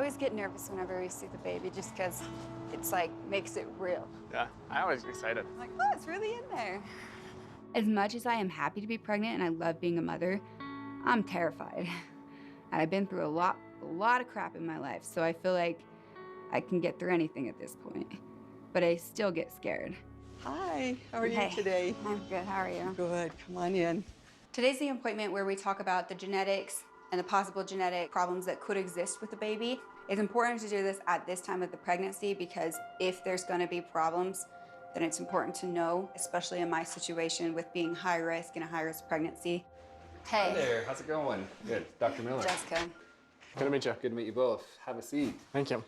always get nervous whenever we see the baby just because it's like makes it real. Yeah, I always get excited. I'm like, oh, it's really in there. As much as I am happy to be pregnant and I love being a mother, I'm terrified. And I've been through a lot of crap in my life, so I feel like I can get through anything at this point. But I still get scared. Hi, how are you today? I'm good, how are you? Good, come on in. Today's the appointment where we talk about the genetics and the possible genetic problems that could exist with the baby. It's important to do this at this time of the pregnancy because if there's gonna be problems, then it's important to know, especially in my situation with being high risk in a high risk pregnancy. Hey. Hi there, how's it going? Good, Dr. Miller. Jessica. Good to meet you. Good to meet you both. Have a seat. Thank you.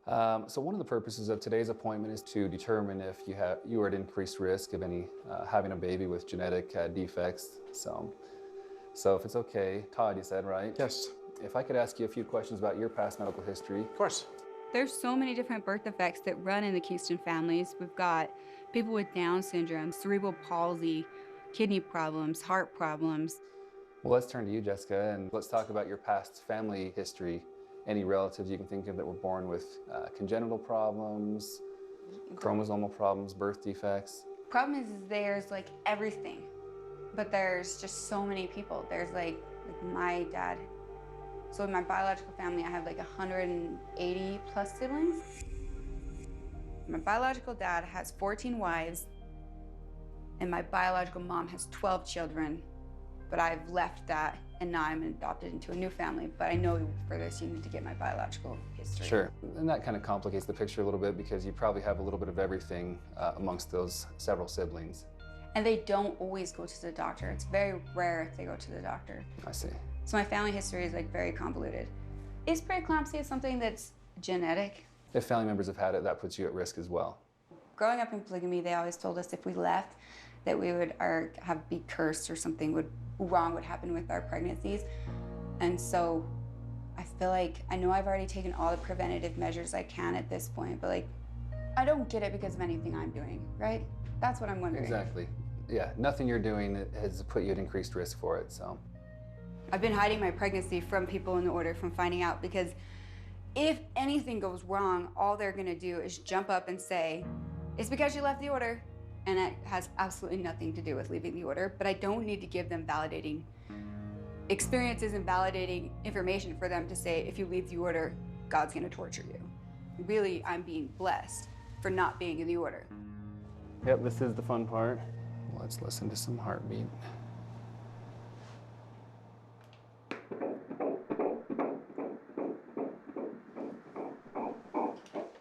So one of the purposes of today's appointment is to determine if you are at increased risk of having a baby with genetic defects. So if it's okay, Todd, you said, right? Yes. If I could ask you a few questions about your past medical history. Of course. There's so many different birth defects that run in the Kingston families. We've got people with Down syndrome, cerebral palsy, kidney problems, heart problems. Well, let's turn to you, Jessica, and let's talk about your past family history. Any relatives you can think of that were born with congenital problems, chromosomal problems, birth defects? Problem is there's like everything, but there's just so many people. There's like my dad. So in my biological family, I have like 180 plus siblings. My biological dad has 14 wives, and my biological mom has 12 children, but I've left that, and now I'm adopted into a new family, but I know for this you need to get my biological history. Sure, and that kind of complicates the picture a little bit because you probably have a little bit of everything amongst those several siblings. And they don't always go to the doctor. It's very rare if they go to the doctor. I see. So my family history is like very convoluted. Is preeclampsia something that's genetic? If family members have had it, that puts you at risk as well. Growing up in polygamy, they always told us if we left, that we would be cursed or something wrong would happen with our pregnancies. And so I feel like, I know I've already taken all the preventative measures I can at this point, but like, I don't get it because of anything I'm doing, right? That's what I'm wondering. Exactly. Yeah, nothing you're doing has put you at increased risk for it, so. I've been hiding my pregnancy from people in the order from finding out because if anything goes wrong, all they're gonna do is jump up and say, it's because you left the order. And it has absolutely nothing to do with leaving the order, but I don't need to give them validating experiences and validating information for them to say, if you leave the order, God's gonna torture you. Really, I'm being blessed for not being in the order. Yep, this is the fun part. Let's listen to some heartbeat.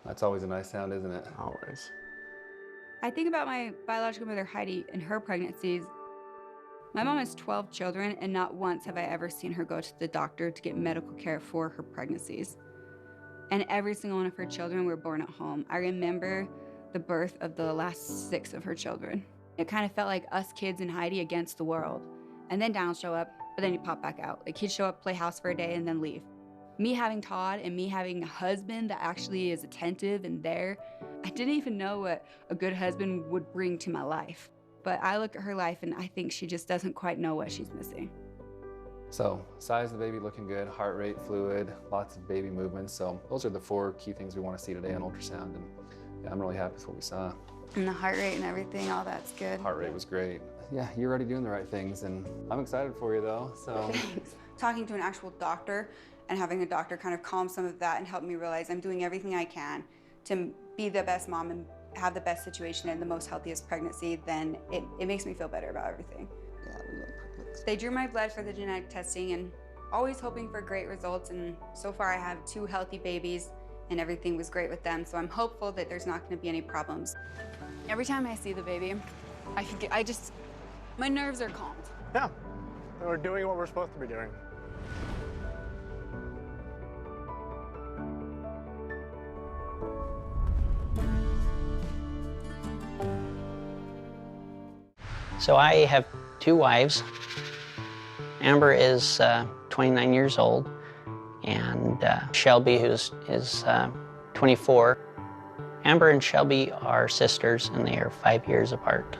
That's always a nice sound, isn't it? Always. I think about my biological mother, Heidi, and her pregnancies. My mom has 12 children, and not once have I ever seen her go to the doctor to get medical care for her pregnancies. And every single one of her children were born at home. I remember the birth of the last 6 of her children. It kind of felt like us kids and Heidi against the world. And then Down show up, but then he'd pop back out. Like he'd show up, play house for a day, and then leave. Me having Todd and me having a husband that actually is attentive and there, I didn't even know what a good husband would bring to my life. But I look at her life and I think she just doesn't quite know what she's missing. So, size of the baby looking good, heart rate fluid, lots of baby movements. So those are the 4 key things we want to see today on ultrasound. And yeah, I'm really happy with what we saw. And the heart rate and everything, all that's good. Heart rate was great. Yeah, you're already doing the right things, and I'm excited for you though, so. Thanks. Talking to an actual doctor and having a doctor kind of calm some of that and help me realize I'm doing everything I can to be the best mom and have the best situation and the most healthiest pregnancy, then it makes me feel better about everything. Yeah, we look perfect. They drew my blood for the genetic testing and always hoping for great results, and so far I have 2 healthy babies and everything was great with them, so I'm hopeful that there's not going to be any problems. Every time I see the baby, my nerves are calmed. Yeah, we're doing what we're supposed to be doing. So I have 2 wives. Amber is 29 years old, and Shelby, who's 24. Amber and Shelby are sisters, and they are 5 years apart.